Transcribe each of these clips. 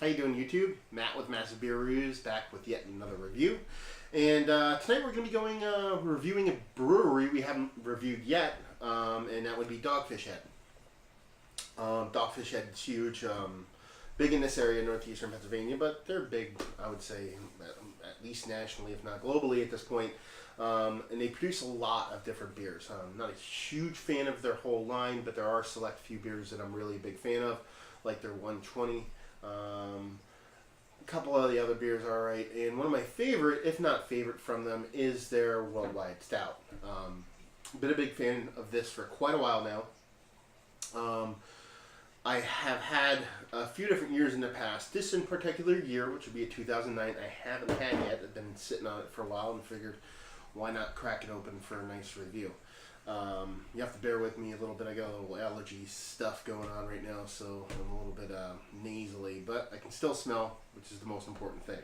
How you doing, YouTube? Matt with Massive Beer Reviews, back with yet another review. And tonight we're going to be going reviewing a brewery we haven't reviewed yet, and that would be Dogfish Head. Dogfish Head's huge, big in this area, northeastern Pennsylvania, but they're big, I would say, at least nationally, if not globally at this point. And they produce a lot of different beers. I'm not a huge fan of their whole line, but there are select few beers that I'm really a big fan of, like their 120. A couple of the other beers are alright, and one of my favorite, if not favorite from them, is their Worldwide Stout. Been a big fan of this for quite a while now. I have had a few different years in the past. This in particular year, which would be a 2009, I haven't had yet. I've been sitting on it for a while and figured, why not crack it open for a nice review. You have to bear with me a little bit. I got a little allergy stuff going on right now, so I'm a little bit nasally, but I can still smell, which is the most important thing.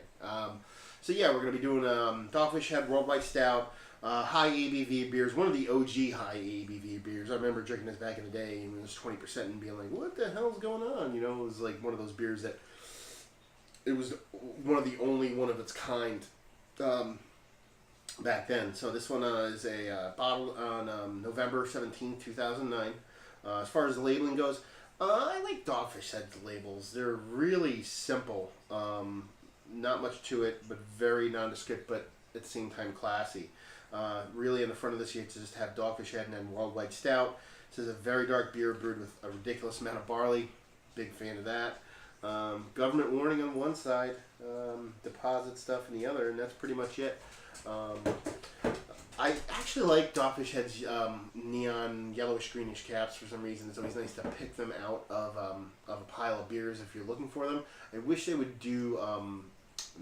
So yeah, we're going to be doing Dogfish Head Worldwide Stout, high ABV beers, one of the OG high ABV beers. I remember drinking this back in the day, and it was 20%, and being like, what the hell's going on? You know, it was like one of those beers that, it was one of the only one of its kind back then. So this one is a bottle on November 17, 2009. As far as the labeling goes, I like Dogfish Head's labels. They're really simple. Not much to it, but very nondescript, but at the same time classy. Really in the front of this, you just have Dogfish Head and then Worldwide Stout. This is a very dark beer brewed with a ridiculous amount of barley. Big fan of that. Government warning on one side, deposit stuff in the other, and that's pretty much it. I actually like Dogfish Head's neon yellowish greenish caps for some reason. It's always nice to pick them out of a pile of beers if you're looking for them. I wish they would do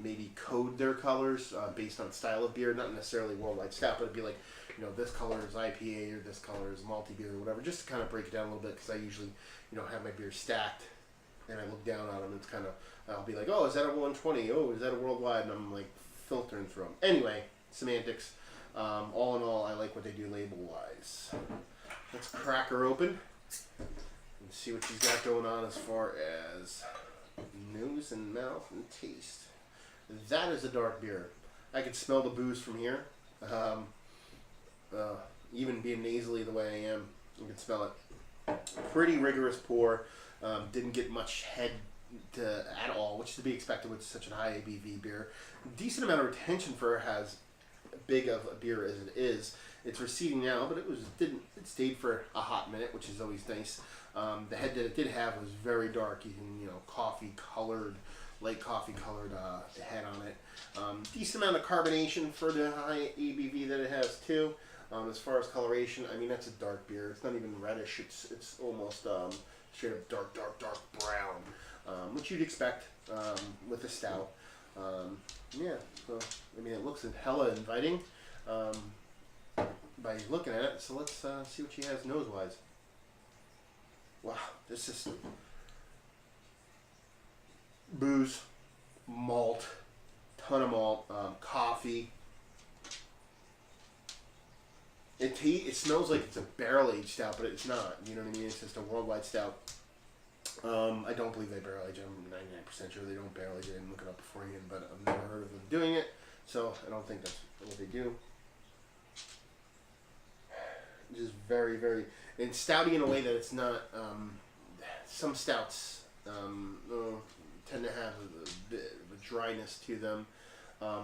maybe code their colors based on style of beer, not necessarily Worldwide Stout, but it'd be like, you know, this color is IPA or this color is malty beer or whatever, just to kind of break it down a little bit, because I usually, you know, have my beers stacked and I look down on them. It's kind of, I'll be like, oh, is that a 120? Oh, is that a Worldwide? And I'm like filtering through them. Anyway, semantics. All in all, I like what they do label-wise. Let's crack her open and see what she's got going on as far as nose and mouth and taste. That is a dark beer. I can smell the booze from here. Even being nasally the way I am, you can smell it. Pretty rigorous pour. Didn't get much head at all, which is to be expected with such a high ABV beer. Decent amount of retention for as big of a beer as it is. It's receding now, but it stayed for a hot minute, which is always nice. The head that it did have was very dark, even, you know, coffee colored, light coffee colored head on it. Decent amount of carbonation for the high ABV that it has too. As far as coloration, I mean, that's a dark beer. It's not even reddish. It's almost straight up dark brown, which you'd expect with a stout. Yeah, so I mean, it looks hella inviting by looking at it. So let's see what she has nose wise. Wow, this is booze, malt, ton of malt, coffee. It smells like it's a barrel aged stout, but it's not. You know what I mean? It's just a Worldwide Stout. I don't believe they barrel age. I'm 99% sure they don't barrel age. I didn't look it up beforehand, but I've never heard of them doing it, so I don't think that's what they do. Just very, very, and stouty in a way that it's not. Some stouts tend to have a bit of a dryness to them, or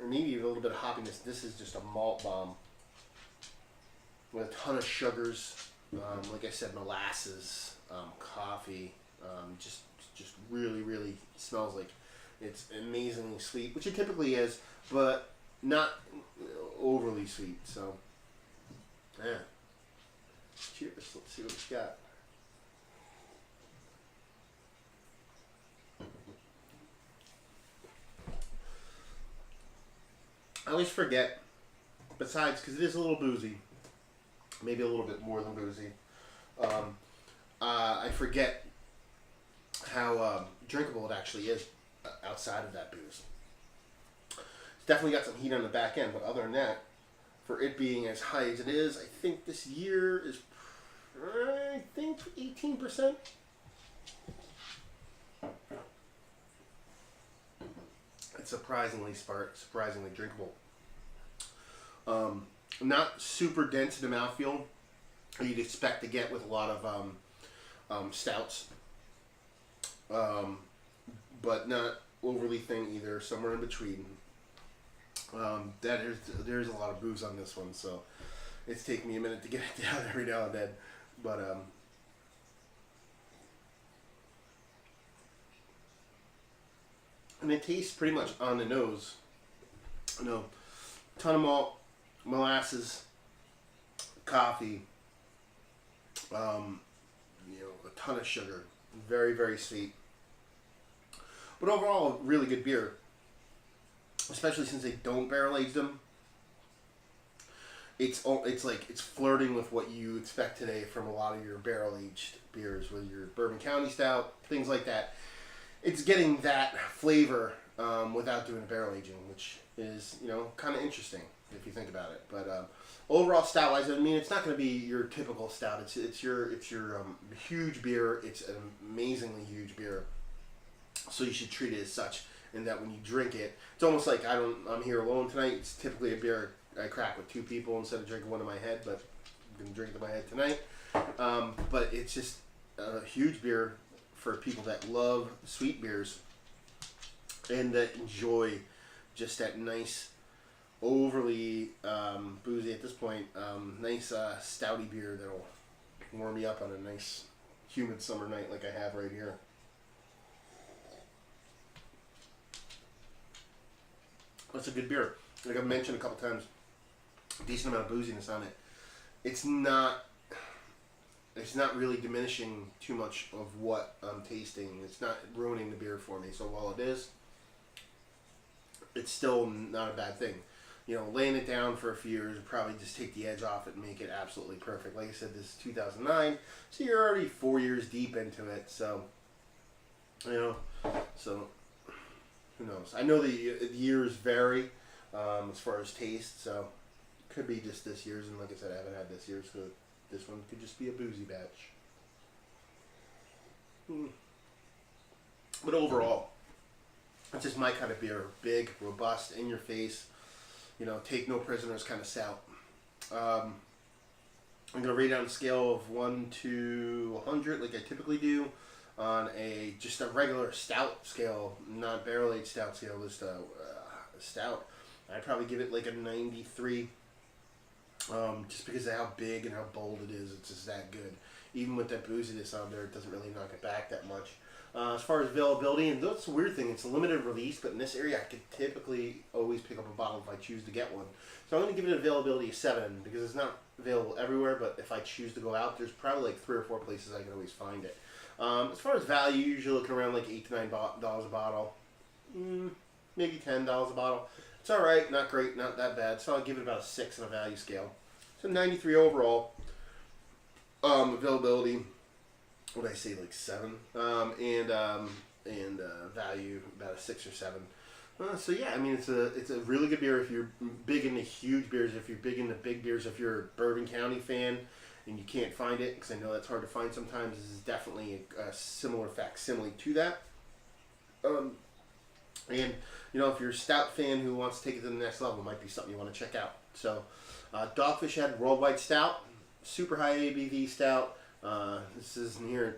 maybe even a little bit of hoppiness. This is just a malt bomb with a ton of sugars. Like I said, molasses, coffee, just really smells like it's amazingly sweet, which it typically is, but not overly sweet. So, yeah. Cheers. Let's see what it's got. I always forget, besides, because it is a little boozy, maybe a little bit more than boozy, I forget how drinkable it actually is outside of that booze. It's definitely got some heat on the back end, but other than that, for it being as high as it is, I think this year is, I think 18%. surprisingly drinkable. Not super dense in the mouthfeel you'd expect to get with a lot of stouts, but not overly thin either. Somewhere in between. There's a lot of booze on this one, so it's taking me a minute to get it down every now and then, but and it tastes pretty much on the nose. You know, ton of malt, molasses, coffee, a ton of sugar, very, very sweet. But overall, a really good beer, especially since they don't barrel age them. It's flirting with what you expect today from a lot of your barrel aged beers, with your Bourbon County Stout, things like that. It's getting that flavor without doing a barrel aging, which is kind of interesting if you think about it. But overall, stout wise, I mean, it's not going to be your typical stout. It's your huge beer. It's an amazingly huge beer, so you should treat it as such. And that when you drink it, it's almost like I'm here alone tonight. It's typically a beer I crack with two people instead of drinking one in my head, but I'm gonna drink it in my head tonight. But it's just a huge beer for people that love sweet beers and that enjoy just that nice, overly boozy at this point, nice stouty beer that'll warm you up on a nice humid summer night like I have right here. It's a good beer. Like I've mentioned a couple times, decent amount of booziness on it. It's not really diminishing too much of what I'm tasting. It's not ruining the beer for me. So while it is, it's still not a bad thing. Laying it down for a few years would probably just take the edge off it and make it absolutely perfect. Like I said, this is 2009, so you're already 4 years deep into it. So, so who knows? I know the years vary as far as taste, so it could be just this year's. And like I said, I haven't had this year's, so this one could just be a boozy batch. But overall, it's just my kind of beer. Big, robust, in your face, take no prisoners kind of stout. I'm going to rate it on a scale of 1 to 100 like I typically do. On just a regular stout scale, not barrel aged stout scale, just a stout, I'd probably give it like a 93. Just because of how big and how bold it is, it's just that good. Even with that booziness on there, it doesn't really knock it back that much. As far as availability, and that's the weird thing, it's a limited release, but in this area I could typically always pick up a bottle if I choose to get one. So I'm going to give it an availability of 7 because it's not available everywhere, but if I choose to go out, there's probably like 3 or 4 places I can always find it. As far as value, usually looking around like $8 to $9 a bottle, maybe $10 a bottle. It's all right, not great, not that bad. So I'll give it about a 6 on a value scale. So 93 overall. Availability, what did I say, like 7, and value about a 6 or 7. So yeah, I mean it's a really good beer if you're big into huge beers, if you're big into big beers, if you're a Bourbon County fan and you can't find it, because I know that's hard to find sometimes. This is definitely a similar facsimile to that. And if you're a stout fan who wants to take it to the next level, it might be something you want to check out. So Dogfish had Worldwide Stout, super high ABV stout. This is near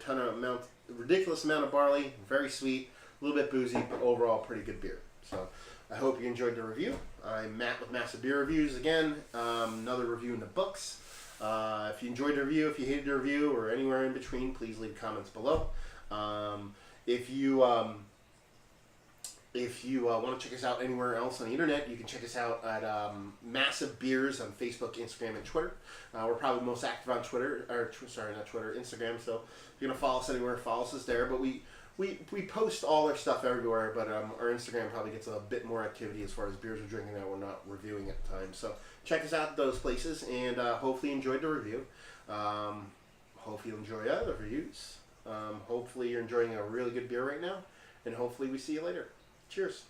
ridiculous amount of barley, very sweet, a little bit boozy, but overall pretty good beer. So I hope you enjoyed the review. I'm Matt with Massive Beer Reviews again. Another review in the books. If you enjoyed the review, if you hated the review, or anywhere in between, please leave comments below. If you want to check us out anywhere else on the internet, you can check us out at Massive Beers on Facebook, Instagram, and Twitter. We're probably most active on Twitter, Instagram. So if you're gonna follow us anywhere, follow us there. But we post all our stuff everywhere. But our Instagram probably gets a bit more activity as far as beers we're drinking that we're not reviewing at the time. So check us out at those places, and hopefully you enjoyed the review. Hopefully you enjoy other reviews. Hopefully you're enjoying a really good beer right now, and hopefully we see you later. Cheers.